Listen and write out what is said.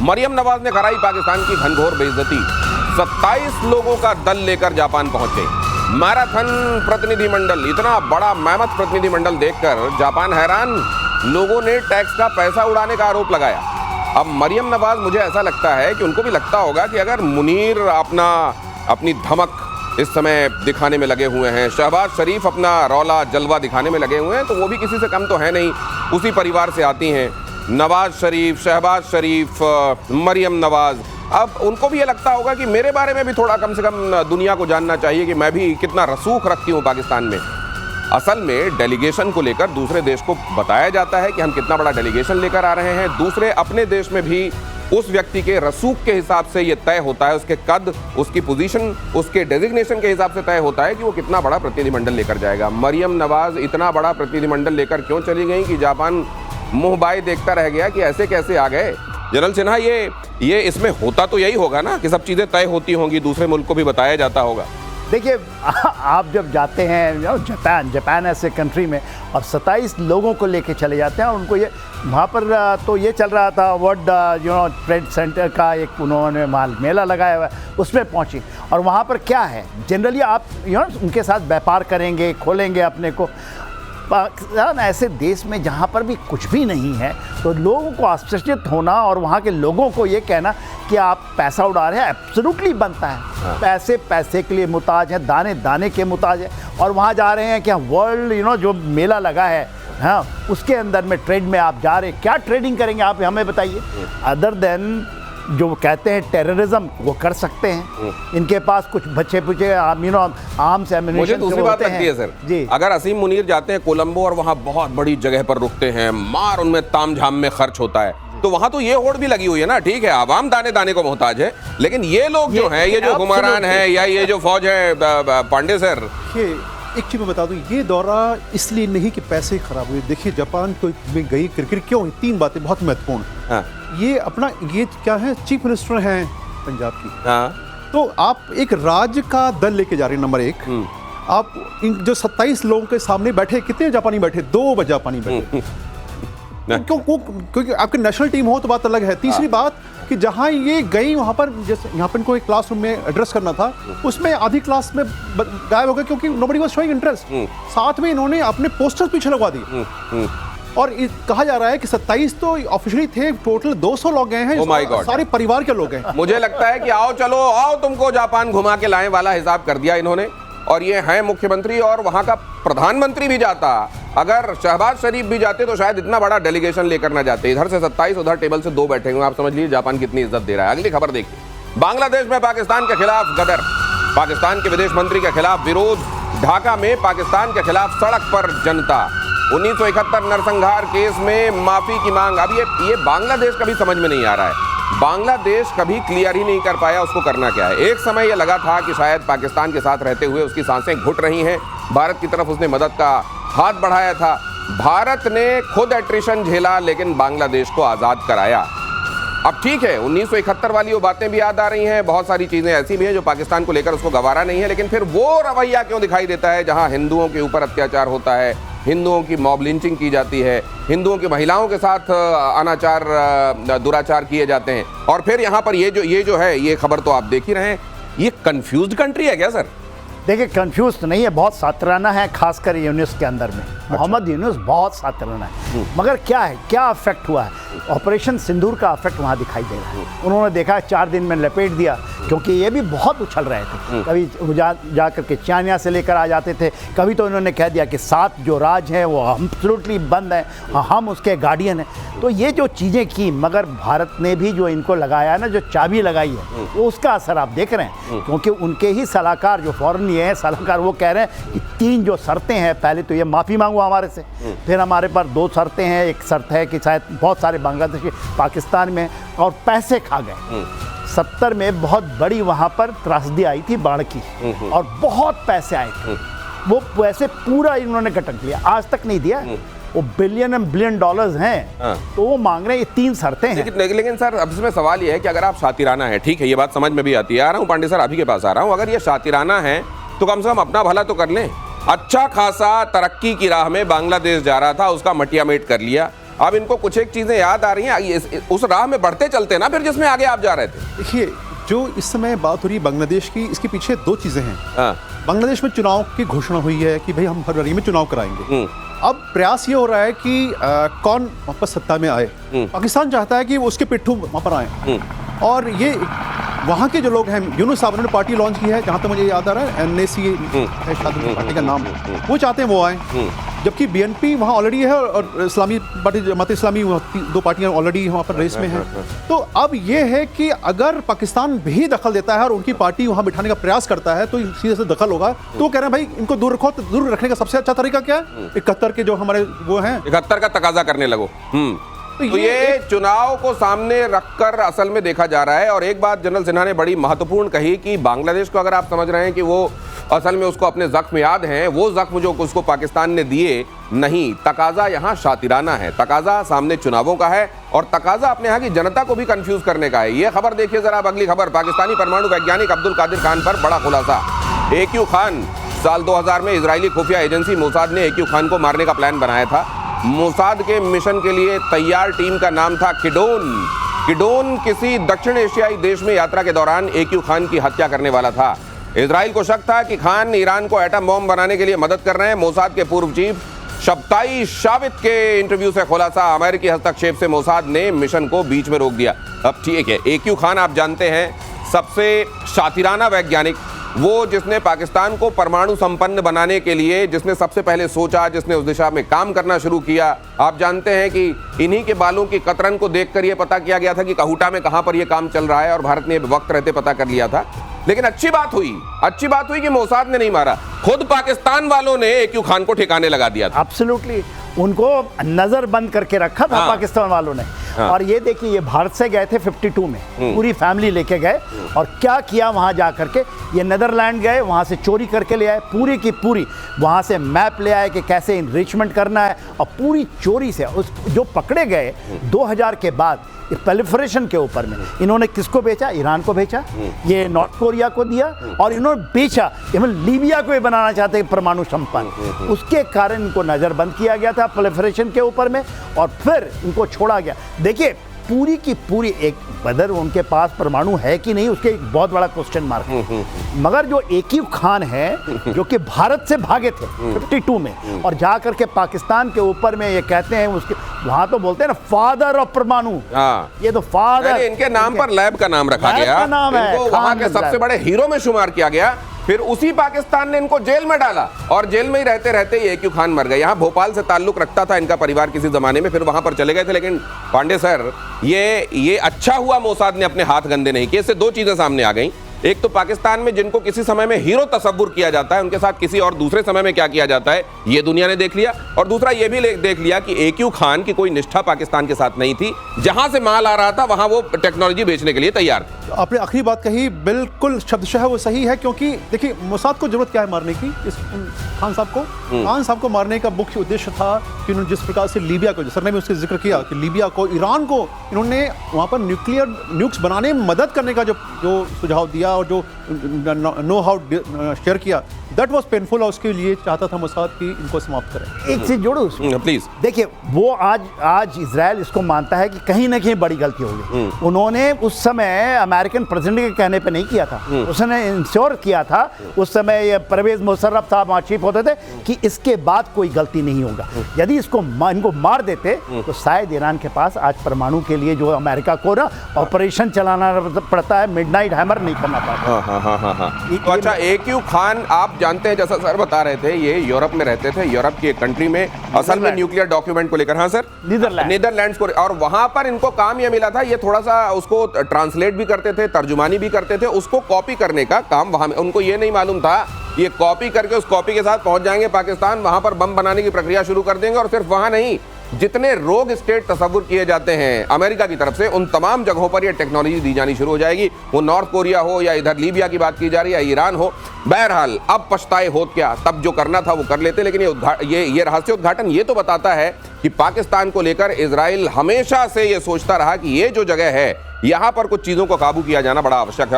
मरियम नवाज ने कराई पाकिस्तान की घनघोर बेइज्जती। 27 लोगों का दल लेकर जापान पहुंचे। मैराथन प्रतिनिधिमंडल, इतना बड़ा मेहमत प्रतिनिधिमंडल देखकर जापान हैरान। लोगों ने टैक्स का पैसा उड़ाने का आरोप लगाया। अब मरियम नवाज, मुझे ऐसा लगता है कि उनको भी लगता होगा कि अगर मुनीर अपनी धमक इस समय दिखाने में लगे हुए हैं, शहबाज शरीफ अपना रौला जलवा दिखाने में लगे हुए हैं, तो वो भी किसी से कम तो है नहीं, उसी परिवार से आती हैं। नवाज शरीफ, शहबाज शरीफ, मरियम नवाज। अब उनको भी ये लगता होगा कि मेरे बारे में भी थोड़ा कम से कम दुनिया को जानना चाहिए कि मैं भी कितना रसूख रखती हूँ पाकिस्तान में। असल में डेलीगेशन को लेकर दूसरे देश को बताया जाता है कि हम कितना बड़ा डेलीगेशन लेकर आ रहे हैं। दूसरे अपने देश में भी उस व्यक्ति के रसूख के हिसाब से ये तय होता है, उसके कद, उसकी पोजीशन, उसके डेजिग्नेशन के हिसाब से तय होता है कि वो कितना बड़ा प्रतिनिधिमंडल लेकर जाएगा। मरियम नवाज इतना बड़ा प्रतिनिधिमंडल लेकर क्यों चली गई कि जापान मुंह बाय देखता रह गया कि ऐसे कैसे आ गए। जनरल सिन्हा, ये इसमें होता तो यही होगा ना कि सब चीज़ें तय होती होंगी, दूसरे मुल्क को भी बताया जाता होगा। देखिए, आप जब जाते हैं जापान ऐसे कंट्री में और 27 लोगों को लेके चले जाते हैं और उनको ये वहाँ पर तो ये चल रहा था वर्ल्ड ट्रेड सेंटर का एक उन्होंने मेला लगाया हुआ है, उसमें पहुँची। और वहाँ पर क्या है, जनरली आप उनके साथ व्यापार करेंगे, खोलेंगे अपने को। पाकिस्तान ऐसे देश में जहाँ पर भी कुछ भी नहीं है, तो लोगों को आश्चर्यचकित होना और वहाँ के लोगों को ये कहना कि आप पैसा उड़ा रहे हैं, एब्सोल्युटली बनता है। हाँ। पैसे के लिए मुताज है, दाने दाने के मुताज है। और वहाँ जा रहे हैं कि वर्ल्ड जो मेला लगा है, हाँ, उसके अंदर में ट्रेड में आप जा रहे हैं। क्या ट्रेडिंग करेंगे आप हमें बताइए, अदर देन जो कहते हैं टेररिज्म, वो कर सकते हैं। इनके पास कुछ बच्चे पुचे आर्म्स एम्यूनिशन। मुझे दूसरी बात लगती है सर जी, अगर असीम मुनीर जाते हैं कोलंबो और वहाँ बहुत बड़ी जगह पर रुकते हैं, मार उनमें तामझाम में खर्च होता है, तो वहाँ तो ये होड़ भी लगी हुई है ना। ठीक है, आवाम दाने दाने को मोहताज है, लेकिन ये लोग जो हैं, ये जो हुक्मरान है या ये जो फौज है, पांडे सर, एक चीज़ मैं बता दूं, ये दौरा इसलिए नहीं कि पैसे खराब हुए। देखिए, जापान को में गई क्रिकेट क्यों, 3 बातें बहुत महत्वपूर्ण। हाँ। ये क्या है, चीफ मिनिस्टर हैं पंजाब की। हाँ। तो आप एक राज्य का दल लेके जा रहे हैं, नंबर 1। आप इन जो 27 लोगों के सामने बैठे, कितने जापानी बैठे? 2 जापानी बैठे। क्योंकि आपकी नेशनल टीम हो तो बात अलग है। तीसरी बात कि जहाँ ये गई वहाँ पर, जैसे यहाँ पर इनको एक क्लासरूम में एड्रेस करना था, उसमें आधी क्लास में गायब हो गए क्योंकि नोबडी वाज शोइंग इंटरेस्ट। साथ में इन्होंने अपने पोस्टर्स पीछे लगवा दिए। और कहा जा रहा है कि 27 तो ऑफिशियली थे, टोटल 200 लोग गए हैं। सारे परिवार के लोग हैं। मुझे लगता है कि आओ चलो आओ तुमको जापान घुमा के लाएं वाला हिसाब कर दिया इन्होंने। और ये हैं मुख्यमंत्री और वहाँ का प्रधानमंत्री भी जाता। अगर शहबाज शरीफ भी जाते तो शायद इतना बड़ा डेलीगेशन लेकर ना जाते। इधर से 27, उधर टेबल से 2 बैठे हुए। आप समझ लीजिए जापान कितनी इज्जत दे रहा है। अगली खबर देखिए, बांग्लादेश में पाकिस्तान के खिलाफ गदर। पाकिस्तान के विदेश मंत्री के खिलाफ विरोध। ढाका में पाकिस्तान के खिलाफ सड़क पर जनता। 1971 नरसंहार केस में माफी की मांग। अब ये बांग्लादेश कभी समझ में नहीं आ रहा है। बांग्लादेश कभी क्लियर ही नहीं कर पाया उसको करना क्या है। एक समय यह लगा था कि शायद पाकिस्तान के साथ रहते हुए उसकी सांसें घुट रही हैं। भारत की तरफ उसने मदद का हाथ बढ़ाया था। भारत ने खुद एट्रिशन झेला लेकिन बांग्लादेश को आज़ाद कराया। अब ठीक है, 1971 वाली वो बातें भी याद आ रही हैं। बहुत सारी चीज़ें ऐसी भी हैं जो पाकिस्तान को लेकर उसको गवारा नहीं है, लेकिन फिर वो रवैया क्यों दिखाई देता है जहां हिंदुओं के ऊपर अत्याचार होता है, हिंदुओं की मॉब लिंचिंग की जाती है, हिंदुओं की महिलाओं के साथ अनाचार दुराचार किए जाते हैं। और फिर यहाँ पर ये जो है, ये खबर तो आप देख ही रहे हैं। ये कंफ्यूज्ड कंट्री है क्या सर? देखिए, कंफ्यूज तो नहीं है, बहुत सातराना है, खासकर यूनुस के अंदर में। मोहम्मद यूनुस बहुत सातराना है। मगर क्या है, क्या अफेक्ट हुआ है? ऑपरेशन सिंदूर का अफेक्ट वहाँ दिखाई दे रहा है। उन्होंने देखा 4 दिन में लपेट दिया, क्योंकि ये भी बहुत उछल रहे थे। कभी जा करके चाइना से लेकर आ जाते थे, कभी तो इन्होंने कह दिया कि 7 जो राज हैं वो एब्सोल्युटली बंद हैं, हम उसके गार्डियन हैं। तो ये जो चीज़ें की, मगर भारत ने भी जो इनको लगाया है ना, जो चाबी लगाई है, वो उसका असर आप देख रहे हैं। क्योंकि उनके ही सलाहकार जो फॉरेन ये हैं सलाहकार, वो कह रहे हैं कि 3 जो शर्तें हैं, पहले तो ये माफ़ी मांगो हमारे से, फिर हमारे पास 2 शर्तें हैं। एक शर्त है कि शायद बहुत सारे बांग्लादेशी पाकिस्तान में और पैसे खा गए। 70 में बहुत बड़ी वहाँ पर त्रासदी आई थी बाढ़ की, और बहुत पैसे आए थे। वो पैसे पूरा इन्होंने गटक लिया, आज तक नहीं दिया। वो बिलियन एंड बिलियन डॉलर्स हैं। तो वो मांग रहे हैं, ये 3 शर्तें हैं। लेकिन सर, अब इसमें सवाल ये है कि अगर आप शातिराना है, ठीक है, ये बात समझ में भी आती है। आ रहा हूँ पांडे सर, आप ही के पास आ रहा हूँ। अगर ये शातिराना है तो कम से कम अपना भला तो कर लें। अच्छा खासा तरक्की की राह में बांग्लादेश जा रहा था, उसका मटियामेट कर लिया। अब इनको कुछ एक चीजें याद आ रही हैं, उस राह में बढ़ते चलते ना फिर जिसमें आगे आप जा रहे थे। देखिए, जो इस समय बात हो रही है बांग्लादेश की, इसके पीछे दो चीजें हैं। हाँ। बांग्लादेश में चुनाव की घोषणा हुई है कि भाई हम फरवरी में चुनाव कराएंगे। अब प्रयास ये हो रहा है कि कौन वापस सत्ता में आए। पाकिस्तान चाहता है कि वो उसके पिट्ठू वहां पर आए, और ये वहाँ के जो लोग हैं, यूनुस साहब ने पार्टी लॉन्च की है, जहाँ तक मुझे याद आ रहा है NAC है शायद पार्टी का नाम, वो चाहते हैं वो आए। जबकि BNP वहाँ ऑलरेडी है और इस्लामी पार्टी जमात इस्लामी, दो पार्टियाँ ऑलरेडी वहाँ पर रेस में हैं। तो अब ये है कि अगर पाकिस्तान भी दखल देता है और उनकी पार्टी वहाँ बिठाने का प्रयास करता है तो सीधे से दखल होगा। तो वो कह रहे हैं भाई इनको दूर रखो। तो दूर रखने का सबसे अच्छा तरीका क्या है? 71 के जो हमारे वो हैं, 71 का तकाजा करने लगो। तो ये चुनाव को सामने रखकर असल में देखा जा रहा है। और एक बात जनरल सिन्हा ने बड़ी महत्वपूर्ण कही कि बांग्लादेश को अगर आप समझ रहे हैं कि वो असल में उसको अपने जख्म याद हैं, वो जख्म जो उसको पाकिस्तान ने दिए नहीं, तकाजा यहाँ शातिराना है, तकाजा सामने चुनावों का है और तकाजा अपने यहाँ की जनता को भी कंफ्यूज करने का है। ये खबर देखिए जरा, अब अगली खबर, पाकिस्तानी परमाणु वैज्ञानिक अब्दुल कादिर खान पर बड़ा खुलासा। AQ खान, साल 2000 में इजरायली खुफिया एजेंसी मोसाद ने AQ खान को मारने का प्लान बनाया था। मोसाद के मिशन के लिए तैयार टीम का नाम था किडोन। किडोन किसी दक्षिण एशियाई देश में यात्रा के दौरान AQ खान की हत्या करने वाला था। इजराइल को शक था कि खान ईरान को एटम बॉम्ब बनाने के लिए मदद कर रहे हैं। मोसाद के पूर्व चीफ शब्ताई शावित के इंटरव्यू से खुलासा, अमेरिकी हस्तक्षेप से मोसाद ने मिशन को बीच में रोक दिया। अब ठीक है, AQ खान आप जानते हैं सबसे शातिराना वैज्ञानिक, वो जिसने पाकिस्तान को परमाणु संपन्न बनाने के लिए जिसने सबसे पहले सोचा, जिसने उस दिशा में काम करना शुरू किया। आप जानते हैं कि इन्हीं के बालों की कतरन को देखकर यह पता किया गया था कि कहूटा में कहां पर यह काम चल रहा है, और भारत ने वक्त रहते पता कर लिया था। लेकिन अच्छी बात हुई कि मोसाद ने नहीं मारा, खुद पाकिस्तान वालों ने AQ खान को ठिकाने लगा दिया था। एब्सोल्युटली, उनको नजर बंद करके रखा था पाकिस्तान वालों ने। और ये देखिए, ये भारत से गए थे 52 में, पूरी फैमिली लेके गए, और क्या किया वहां जा करके, ये नीदरलैंड गए, वहां से चोरी करके ले आए पूरी की पूरी, वहां से मैप ले आए कि कैसे इनरिचमेंट करना है, और पूरी चोरी से उस जो पकड़े गए 2000 के बाद प्रोलिफरेशन के ऊपर में इन्होंने किसको बेचा? ईरान को बेचा, ये नॉर्थ कोरिया को दिया, और इन्होंने बेचा इवन लीबिया को भी बनाना चाहते हैं परमाणु संपन्न। उसके कारण इनको नज़रबंद किया गया था प्रोलिफरेशन के ऊपर में, और फिर इनको छोड़ा गया। देखिए, पूरी की पूरी एक बदर उनके पास परमाणु है कि नहीं, उसके एक बहुत बड़ा क्वेश्चन मार्क है। मगर जो AQ खान है, जो कि भारत से भागे थे 52 में, और जा करके पाकिस्तान के ऊपर में ये कहते हैं, उसके वहां तो बोलते हैं ना फादर ऑफ परमाणु। ये तो फादर, इनके नाम पर लैब का नाम रखा गया, इनको वहां के सबसे बड़े हीरो में शुमार किया गया। फिर उसी पाकिस्तान ने इनको जेल में डाला, और जेल में ही रहते रहते ये AQ खान मर गए। यहाँ भोपाल से ताल्लुक रखता था इनका परिवार किसी जमाने में, फिर वहां पर चले गए थे। लेकिन पांडे सर, ये अच्छा हुआ मोसाद ने अपने हाथ गंदे नहीं किए। इससे दो चीजें सामने आ गई। एक तो पाकिस्तान में जिनको किसी समय में हीरो तस्वुर किया जाता है, उनके साथ किसी और दूसरे समय में क्या किया जाता है, ये दुनिया ने देख लिया। और दूसरा ये भी देख लिया कि AQ खान की कोई निष्ठा पाकिस्तान के साथ नहीं थी। जहां से माल आ रहा था वहां वो टेक्नोलॉजी बेचने के लिए तैयार थे। आपने आखिरी बात कही बिल्कुल शब्दशः वो सही है, क्योंकि देखिए मोसाद को जरूरत क्या है मारने की? इस खान साहब को मारने का मुख्य उद्देश्य था कि उन्होंने जिस प्रकार से लीबिया को, सर ने भी उसका जिक्र किया कि लीबिया को, ईरान को इन्होंने वहाँ पर न्यूक्लियर्स बनाने में मदद करने का जो सुझाव दिया और जो नो हाउ शेयर किया, दैट वाज पेनफुल। और उसके लिए चाहता था मोसाद कि इनको समाप्त करें। एक चीज जोड़ो उसमें प्लीज। देखिए, वो आज इजराइल इसको मानता है कि कहीं ना कहीं बड़ी गलती हो गई। उन्होंने उस समय अमेरिकन प्रेसिडेंट के कहने पे नहीं किया था, उसने इंश्योर किया था, उस समय ये परवेज मुशर्रफ साहब वहाँ चीफ होते थे, कि इसके बाद कोई गलती नहीं होगा। यदि इनको मार देते तो शायद ईरान के पास आज परमाणु के लिए जो अमेरिका को ना ऑपरेशन चलाना पड़ता है, मिडनाइट हैमर नहीं करना पड़ता। तो अच्छा, AQ खान आप जानते हैं, जैसा सर बता रहे थे, ये यूरोप में रहते थे, यूरोप की एक कंट्री में, असल में न्यूक्लियर डॉक्यूमेंट को लेकर। हाँ सर, नीदरलैंड्स को। और वहां पर इनको काम ये मिला था, ये थोड़ा सा उसको ट्रांसलेट भी करते थे, तर्जुमानी भी करते थे, उसको कॉपी करने का काम वहां। उनको ये नहीं मालूम था ये कॉपी करके उस कॉपी के साथ पहुंच जाएंगे पाकिस्तान, वहां पर बम बनाने की प्रक्रिया शुरू कर देंगे। और सिर्फ वहां नहीं, जितने रोग स्टेट तस्वुर किए जाते हैं अमेरिका की तरफ से, उन तमाम जगहों पर ये टेक्नोलॉजी दी जानी शुरू हो जाएगी। वो नॉर्थ कोरिया हो या इधर लीबिया की बात की जा रही है, या ईरान हो। बहरहाल, अब पछताए होत क्या, तब जो करना था वो कर लेते। लेकिन ये रहस्योद्घाटन ये तो बताता है कि पाकिस्तान को लेकर इजराइल हमेशा से ये सोचता रहा कि ये जो जगह है, यहां पर कुछ चीजों को काबू किया जाना बड़ा आवश्यक है।